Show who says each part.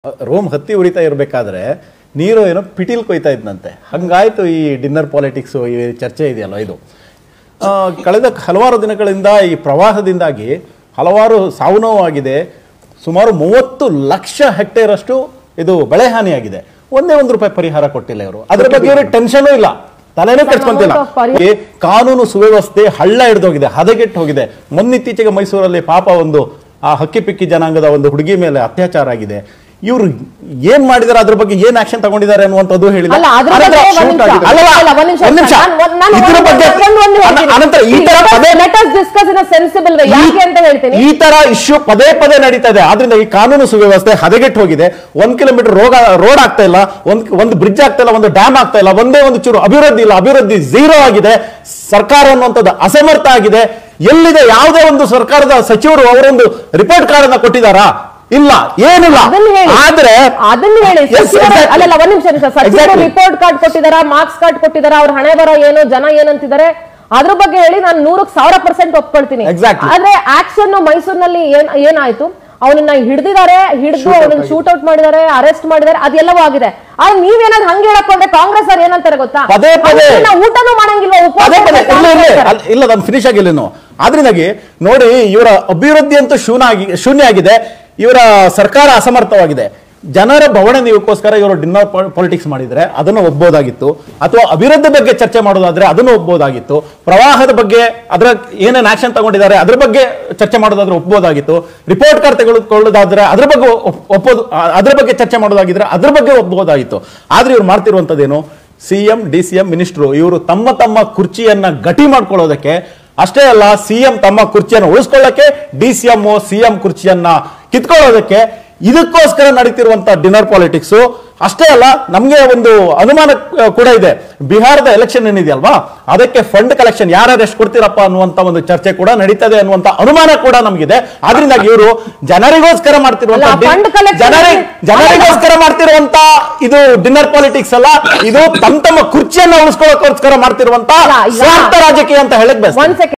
Speaker 1: Rome ಹತ್ತಿ ಉರಿತಾ ಇರಬೇಕಾದ್ರೆ ನೀರು ಏನೋ ಪಿಟೀಲ್ ಕೊಯ್ತಾ ಇದ್ದಂತೆ. ಹಂಗಾಯ್ತು ಈ ಡಿನ್ನರ್ ಪಾಲಿಟಿಕ್ಸ್ ಈ ಚರ್ಚೆ ಇದೆಯಲ್ಲ ಇದು. ಕಳೆದ ಹಲವಾರು ದಿನಗಳಿಂದ ಈ ಪ್ರವಾಹದಿಂದಾಗಿ ಹಲವಾರು ಸಾವು ನೋವಾಗಿದೆ. ಸುಮಾರು 30 ಲಕ್ಷ ಹೆಕ್ಟೇರ್ ಅಷ್ಟು ಇದು ಬೆಳೆ ಹಾನಿಯಾಗಿದೆ. ಒಂದೇ ₹1 ಪರಿಹಾರ ಕೊಟ್ಟಿಲ್ಲ ಇವರು. ಅದ್ರ ಬಗ್ಗೆ ಇವ್ರಿಗೆ ಟೆನ್ಷನ್ ಇಲ್ಲ, ತಲೆನೂ ಕೆಡ್ಸ್ಕೊಂತಿಲ್ಲ. ಕಾನೂನು ಸುವ್ಯವಸ್ಥೆ ಹಳ್ಳ ಹಿಡಿದೋಗಿದೆ, ಹದಗೆಟ್ಟು ಹೋಗಿದೆ. ಮೊನ್ನಿತ್ತೀಚೆಗೆ ಮೈಸೂರಲ್ಲಿ ಪಾಪ ಒಂದು ಆ ಹಕ್ಕಿ ಪಿಕ್ಕಿ ಜನಾಂಗದ ಒಂದು ಹುಡುಗಿ ಮೇಲೆ ಅತ್ಯಾಚಾರ ಆಗಿದೆ. ಇವರು ಏನ್ ಮಾಡಿದಾರೆ, ಅದ್ರ ಬಗ್ಗೆ ಏನ್ ಆಕ್ಷನ್ ತಗೊಂಡಿದ್ದಾರೆ ಅನ್ನುವಂಥದ್ದು ಹೇಳಿದ. ಈ ತರ ಇಶ್ಯೂ ಪದೇ ಪದೇ ನಡೀತಾ ಇದೆ. ಆದ್ರಿಂದ ಈ ಕಾನೂನು ಸುವ್ಯವಸ್ಥೆ ಹದಗೆಟ್ಟು ಹೋಗಿದೆ. 1 ಕಿಲೋಮೀಟರ್ ರೋಡ್ ಆಗ್ತಾ ಇಲ್ಲ, ಒಂದು ಬ್ರಿಡ್ಜ್ ಆಗ್ತಾ ಇಲ್ಲ, ಒಂದು ಡ್ಯಾಮ್ ಆಗ್ತಾ ಇಲ್ಲ, ಒಂದೇ ಒಂದು ಚೂರು ಅಭಿವೃದ್ಧಿ ಇಲ್ಲ. ಅಭಿವೃದ್ಧಿ ಝೀರೋ ಆಗಿದೆ. ಸರ್ಕಾರ ಅನ್ನುವಂಥದ್ದು ಅಸಮರ್ಥ ಆಗಿದೆ. ಎಲ್ಲಿದೆ ಯಾವುದೇ ಒಂದು ಸರ್ಕಾರದ ಸಚಿವರು ಅವರೊಂದು ರಿಪೋರ್ಟ್ ಕಾರ್ಡ್ ಅನ್ನ ಕೊಟ್ಟಿದ್ದಾರಾ? ಇಲ್ಲ, ಏನಿಲ್ಲ. ಆದ್ರೆ
Speaker 2: ಅದನ್ನು ಹೇಳಿ, ಅಲ್ಲ ಒಂದ್ ನಿಮಿಷ, ಸಚಿವರು ರಿಪೋರ್ಟ್ ಕಾರ್ಡ್ ಕೊಟ್ಟಿದಾರ, ಮಾರ್ಕ್ಸ್ ಕಾರ್ಡ್ ಕೊಟ್ಟಿದಾರ, ಅವ್ರ ಹಣೆ ಬರೋ ಏನು, ಜನ ಏನಂತಿದ್ದಾರೆ ಅದ್ರ ಬಗ್ಗೆ ಹೇಳಿ ನಾನು 100% ಒಪ್ಕೊಳ್ತೀನಿ. ಆದ್ರೆ ಆಕ್ಷನ್ ಮೈಸೂರಿನಲ್ಲಿ ಏನಾಯ್ತು, ಅವನನ್ನ ಹಿಡಿದಿದ್ದಾರೆ, ಹಿಡಿದು ಅವನನ್ನ ಶೂಟ್ ಔಟ್ ಮಾಡಿದ್ದಾರೆ, ಅರೆಸ್ಟ್ ಮಾಡಿದ್ದಾರೆ, ಅದೆಲ್ಲವೂ ಆಗಿದೆ. ಆದ್ರೆ ನೀವೇನಾದ್ರು ಹಂಗೆ ಹೇಳಕ್ ಹೋದ್ರೆ ಕಾಂಗ್ರೆಸ್ ಅವ್ರು ಏನಂತಾರೆ ಗೊತ್ತಾ,
Speaker 1: ಪದೇ ಪದೇ
Speaker 2: ಊಟನೂ ಮಾಡಂಗಿಲ್ಲ,
Speaker 1: ಇಲ್ಲ ನಾನು ಫಿನಿಶ್ ಆಗಿಲ್ಲ. ಆದ್ರಿಂದಾಗಿ ನೋಡಿ, ಇವರ ಅಭಿವೃದ್ಧಿ ಅಂತೂ ಶೂನ್ಯ ಆಗಿದೆ. ಇವರ ಸರ್ಕಾರ ಅಸಮರ್ಥವಾಗಿದೆ. ಜನರ ಬವಣೆಗೋಸ್ಕರ ಇವರು ಡಿನ್ನರ್ ಪಾಲಿಟಿಕ್ಸ್ ಮಾಡಿದ್ರೆ ಅದನ್ನು ಒಪ್ಪಬಹುದಾಗಿತ್ತು, ಅಥವಾ ಅಭಿವೃದ್ಧಿ ಬಗ್ಗೆ ಚರ್ಚೆ ಮಾಡೋದಾದ್ರೆ ಅದನ್ನು ಒಪ್ಪಬಹುದಾಗಿತ್ತು. ಪ್ರವಾಹದ ಬಗ್ಗೆ ಅದರ ಏನೇನು ಆಕ್ಷನ್ ತಗೊಂಡಿದ್ದಾರೆ ಅದ್ರ ಬಗ್ಗೆ ಚರ್ಚೆ ಮಾಡೋದಾದ್ರೆ ಒಪ್ಪಬಹುದಾಗಿತ್ತು. ರಿಪೋರ್ಟ್ ಕಾರ್ಡ್ ತೆಗೆದುಕೊಳ್ಳೋದಾದ್ರೆ ಅದ್ರ ಬಗ್ಗೆ ಅದ್ರ ಬಗ್ಗೆ ಚರ್ಚೆ ಮಾಡೋದಾಗಿದ್ರೆ ಅದ್ರ ಬಗ್ಗೆ ಒಪ್ಪಬಹುದಾಗಿತ್ತು. ಆದ್ರೆ ಇವ್ರು ಮಾಡ್ತಿರುವಂತದ್ದೇನು, ಸಿಎಂ DCM ಮಿನಿಸ್ಟ್ರು ಇವರು ತಮ್ಮ ಕುರ್ಚಿಯನ್ನ ಗಟ್ಟಿ ಮಾಡ್ಕೊಳ್ಳೋದಕ್ಕೆ ಅಷ್ಟೇ ಅಲ್ಲ, ಸಿಎಂ ತಮ್ಮ ಕುರ್ಚಿಯನ್ನು ಉಳಿಸ್ಕೊಳ್ಳಕ್ಕೆ, DCM ಸಿಎಂ ಕುರ್ಚಿಯನ್ನ ಕಿತ್ಕೊಳ್ಳೋದಕ್ಕೆ, ಇದಕ್ಕೋಸ್ಕರ ನಡೀತಿರುವಂತ ಡಿನ್ನರ್ ಪಾಲಿಟಿಕ್ಸ್. ಅಷ್ಟೇ ಅಲ್ಲ, ನಮ್ಗೆ ಒಂದು ಅನುಮಾನ ಕೂಡ ಇದೆ. ಬಿಹಾರದ ಎಲೆಕ್ಷನ್ ಏನಿದೆಯಲ್ವಾ, ಅದಕ್ಕೆ ಫಂಡ್ ಕಲೆಕ್ಷನ್ ಯಾರ್ಯಾರು ಎಷ್ಟು ಕೊಡ್ತೀರಪ್ಪ ಅನ್ನುವಂತ ಒಂದು ಚರ್ಚೆ ಕೂಡ ನಡೀತದೆ ಅನ್ನುವಂತ ಅನುಮಾನ ಕೂಡ ನಮಗಿದೆ. ಆದ್ರಿಂದ ಇವರು ಜನರಿಗೋಸ್ಕರ ಮಾಡ್ತಿರುವಂತ ಇದು ಡಿನ್ನರ್ ಪಾಲಿಟಿಕ್ಸ್ ಅಲ್ಲ, ಇದು ತಮ್ಮ ಕುರ್ಚಿಯನ್ನ ಉಳಿಸ್ಕೊಳ್ಳೋಕೋಸ್ಕರ ಮಾಡ್ತಿರುವಂತ ಸ್ವಾರ್ಥ ರಾಜಕೀಯ ಅಂತ ಹೇಳಕ್ ಬಯಸ್ತೀನಿ.